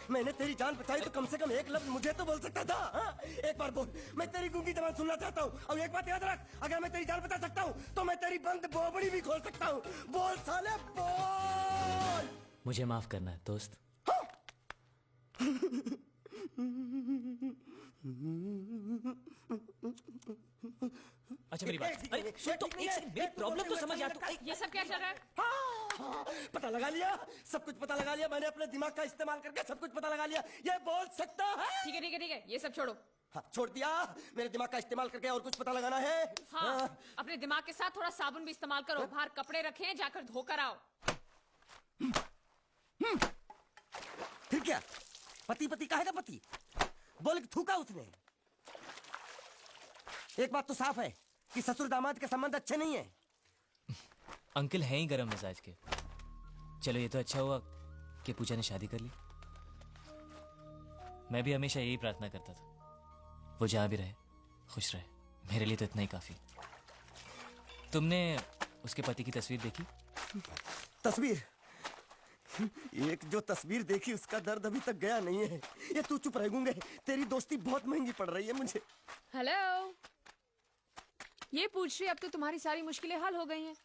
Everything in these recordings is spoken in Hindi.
मैंने तेरी जान बचाई तो कम से कम एक लफ्ज मुझे तो बोल सकता था, हाँ? एक बार बोल, मैं तेरी गूंगी जबान सुनना चाहता हूँ। और एक बात याद रख, अगर मैं तेरी जान बचा सकता हूँ तो मैं तेरी बंद बोबड़ी भी खोल सकता हूँ। बोल साले बोल। मुझे माफ करना है दोस्त। अच्छा मेरी बात, अरे सुन तो एक सेकंड, मेरी प्रॉब्लम तो समझ यार तू। ये सब क्या चल रहा है? पता लगा लिया, सब कुछ पता लगा लिया मैंने, अपने दिमाग का इस्तेमाल करके सब कुछ पता लगा लिया। ये बोल सकता है? ठीक है ठीक है ठीक है, ये सब छोड़ो। हाँ, छोड़ दिया। मेरे दिमाग का इस्तेमाल करके और कुछ पता लगाना है? हाँ, अपने दिमाग के साथ थोड़ा साबुन भी इस्तेमाल करो। बाहर कपड़े रखे हैं, जाकर धोकर आओ। फिर क्या? पति पति काहे का पति? बोल के थूका उसने। एक बात तो साफ है कि ससुर दामाद के संबंध अच्छे नहीं है। अंकल हैं ही गरम मिजाज के। चलो ये तो अच्छा हुआ कि पूजा ने शादी कर ली। मैं भी हमेशा यही प्रार्थना करता था, वो जहां भी रहे खुश रहे। मेरे लिए तो इतना ही काफी। तुमने उसके पति की तस्वीर देखी? तस्वीर? एक जो तस्वीर देखी उसका दर्द अभी तक गया नहीं है। ये तू चुप रह गूंगे, तेरी दोस्ती बहुत महंगी पड़ रही है मुझे। हेलो, ये पूछ रही अब तो तुम्हारी सारी मुश्किलें हल हो गई हैं,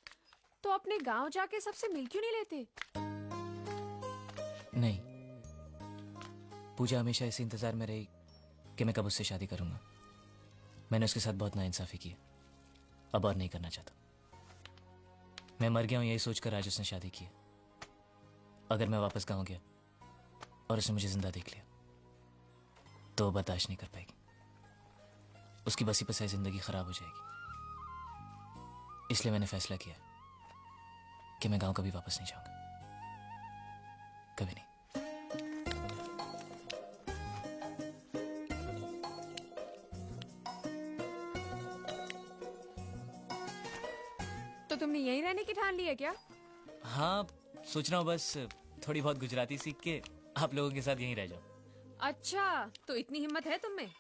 तो अपने गांव जाके सबसे मिल क्यों नहीं लेते? नहीं, पूजा हमेशा इस इंतजार में रही कि मैं कब उससे शादी करूंगा। मैंने उसके साथ बहुत नाइंसाफी की, अब और नहीं करना चाहता। मैं मर गया हूं यही सोचकर आज उसने शादी की। अगर मैं वापस गांव गया और उसने मुझे जिंदा देख लिया तो वो बर्दाश्त नहीं कर पाएगी। उसकी बसी बसाई जिंदगी खराब हो जाएगी। इसलिए मैंने फैसला किया कि मैं गांव कभी वापस नहीं जाऊंगा, कभी नहीं। तो तुमने यहीं रहने की ठान ली है क्या? हाँ, सोच रहा हूँ बस थोड़ी बहुत गुजराती सीख के आप लोगों के साथ यहीं रह जाऊं। अच्छा, तो इतनी हिम्मत है तुम में?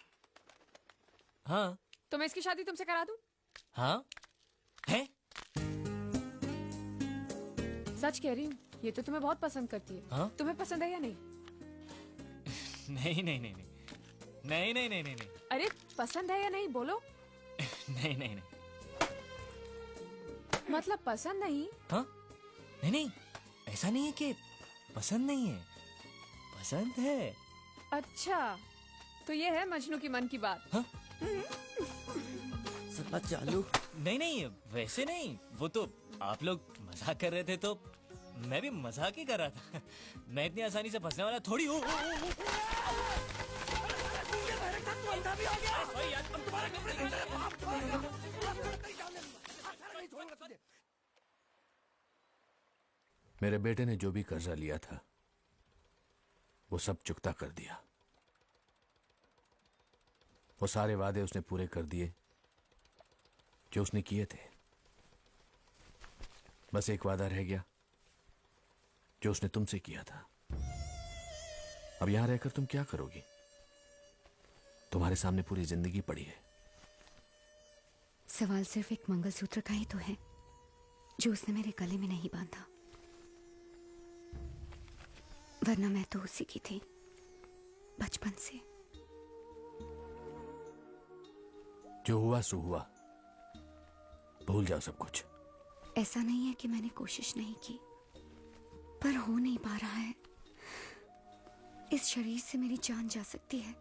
हाँ तो मैं इसकी शादी तुमसे करा दूं? हाँ है। सच कह रही हूँ, ये तो तुम्हें बहुत पसंद करती है। हाँ? तुम्हें पसंद है या नहीं? नहीं नहीं नहीं नहीं नहीं नहीं नहीं नहीं नहीं अरे पसंद है या नहीं, बोलो। नहीं नहीं नहीं। मतलब पसंद नहीं? हाँ नहीं नहीं, ऐसा नहीं है कि पसंद नहीं है, पसंद है। अच्छा, तो ये है मजनू की मन की बात। हाँ? साला चालू। नहीं नहीं, वैसे नहीं, वो तो आप लोग मजाक कर रहे थे तो मैं भी मजाक ही कर रहा था। मैं इतनी आसानी से फंसने वाला थोड़ी हूँ। मेरे बेटे ने जो भी कर्जा लिया था वो सब चुकता कर दिया। वो सारे वादे उसने पूरे कर दिए जो उसने किए थे। बस एक वादा रह गया जो उसने तुमसे किया था। अब यहां रहकर तुम क्या करोगी? तुम्हारे सामने पूरी जिंदगी पड़ी है। सवाल सिर्फ एक मंगलसूत्र का ही तो है जो उसने मेरे गले में नहीं बांधा, वरना मैं तो उसी की थी बचपन से। जो हुआ सो हुआ, भूल जाओ सब कुछ। ऐसा नहीं है कि मैंने कोशिश नहीं की, पर हो नहीं पा रहा है। इस शरीर से मेरी जान जा सकती है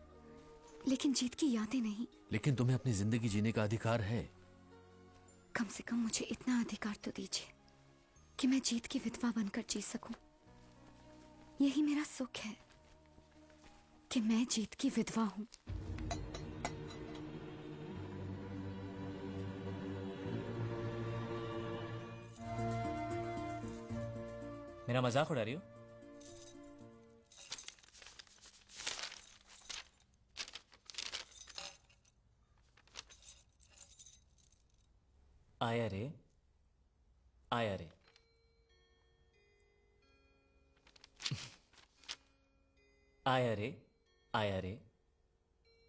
लेकिन जीत की यादें नहीं। लेकिन तुम्हें अपनी जिंदगी जीने का अधिकार है। कम से कम मुझे इतना अधिकार तो दीजिए कि मैं जीत की विधवा बनकर जी सकूं। यही मेरा सुख है कि मैं जीत की विधवा हूं। मेरा मजाक उड़ा रही हो? आया रे, आया रे। आया रे, आया रे,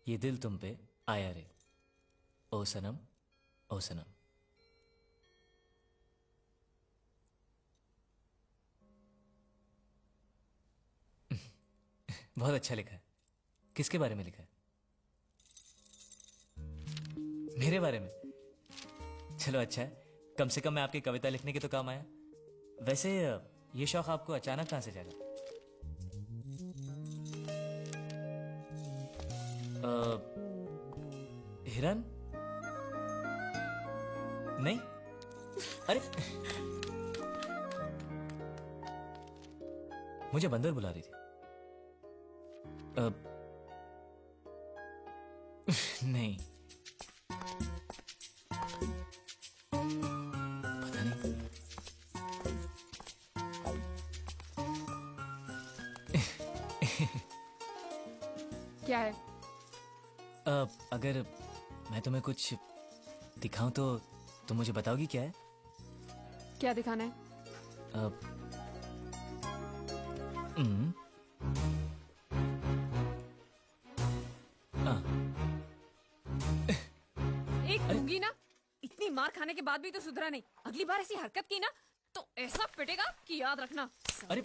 ये दिल तुम पे आया रे। ओ सनम, ओ सनम। बहुत अच्छा लिखा है। किसके बारे में लिखा है? मेरे बारे में? चलो अच्छा है, कम से कम मैं आपकी कविता लिखने के तो काम आया। वैसे ये शौक आपको अचानक कहां से जागा? हिरन? नहीं? अरे मुझे बंदर बुला रही थी। नहीं, पता नहीं। क्या है? अगर मैं तुम्हें कुछ दिखाऊं तो तुम मुझे बताओगी क्या है? क्या दिखाना है? हम्म, एक दूंगी ना, इतनी मार खाने के बाद भी तो सुधरा नहीं। अगली बार ऐसी हरकत की ना तो ऐसा पिटेगा कि याद रखना। अरे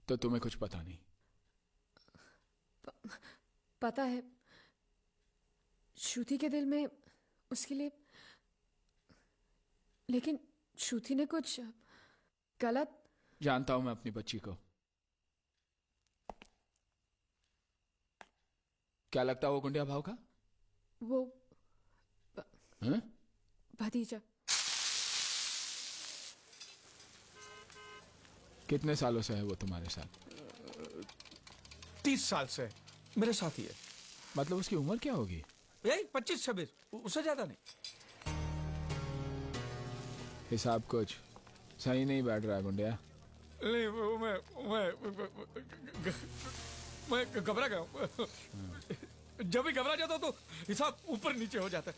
तो तुम्हें कुछ पता नहीं? पता है, श्रुति के दिल में उसके लिए, लेकिन श्रुति ने कुछ गलत। जानता हूं मैं अपनी बच्ची को। क्या लगता है वो गुंडिया भाव का? वो हैं? भतीजा। कितने सालों से है वो तुम्हारे साथ? 30 साल से मेरे साथ ही है। मतलब उसकी उम्र क्या होगी? यही 25-26, उससे ज्यादा नहीं। हिसाब कुछ सही नहीं बैठ रहा है गुंडिया। नहीं, मैं घबरा गया हूं। जब भी घबरा जाता हूं तो हिसाब ऊपर नीचे हो जाता है।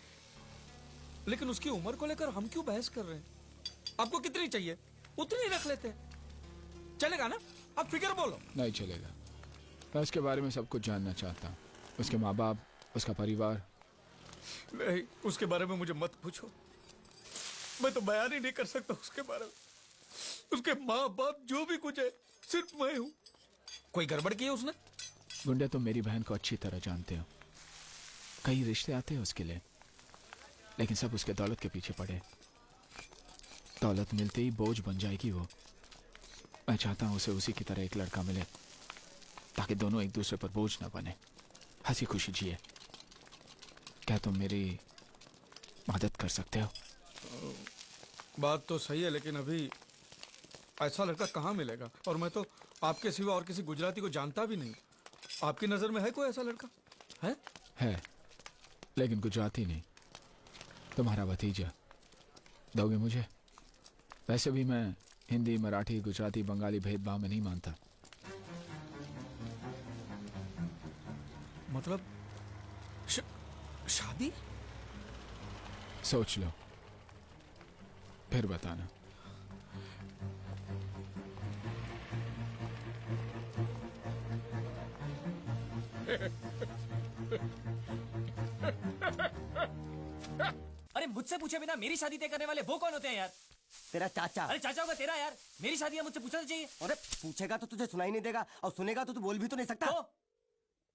लेकिन उसकी उम्र को लेकर हम क्यों बहस कर रहे हैं? आपको कितनी चाहिए उतनी रख लेते हैं, चलेगा ना? आप फिक्र बोलो। नहीं चलेगा। मैं उसके बारे में सब कुछ जानना चाहता हूँ। उसके माँ बाप, उसका परिवार। नहीं, उसके बारे में मुझे मत पूछो। मैं तो बयान ही नहीं कर सकता उसके बारे में। उसके माँ बाप जो भी कुछ है सिर्फ मैं हूं। कोई गड़बड़ की है उसने? गुंडिया, तुम मेरी बहन को अच्छी तरह जानते हो। कई रिश्ते आते हैं उसके लिए, लेकिन सब उसके दौलत के पीछे पड़े। दौलत मिलते ही बोझ बन जाएगी वो। मैं चाहता हूं उसे उसी की तरह एक लड़का मिले, ताकि दोनों एक दूसरे पर बोझ ना बने, हंसी खुशी जिए। क्या तुम मेरी मदद कर सकते हो? बात तो सही है, लेकिन अभी ऐसा लड़का कहाँ मिलेगा? और मैं तो आपके सिवा और किसी गुजराती को जानता भी नहीं। आपकी नजर में है कोई ऐसा लड़का? है? लेकिन गुजराती नहीं। तुम्हारा भतीजा दोगे मुझे? वैसे भी मैं हिंदी, मराठी, गुजराती, बंगाली भेदभाव में नहीं मानता। मतलब शादी? सोच लो, फिर बताना। अरे मुझसे पूछे बिना मेरी शादी तय करने वाले वो कौन होते हैं यार? तेरा चाचा। अरे चाचा होगा तेरा यार, मेरी शादी है मुझसे पूछना तो चाहिए। अरे पूछेगा तो तुझे सुनाई नहीं देगा, और सुनेगा तो तू बोल भी तो नहीं सकता।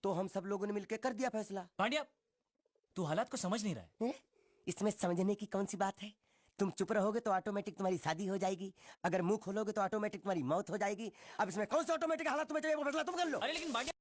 तो हम सब लोगों ने मिलकर कर दिया फैसला। पांड्या, तू हालात को समझ नहीं रहा है। हैं? इसमें समझने की कौन सी बात है? तुम चुप रहोगे तो ऑटोमेटिक तुम्हारी शादी हो जाएगी, अगर मुंह खोलोगे तो ऑटोमेटिक तुम्हारी मौत हो जाएगी। अब इसमें कौन सा ऑटोमेटिक हालात तुम्हें चाहिए वो फैसला तुम कर लो। अरे लेकिन पांड्या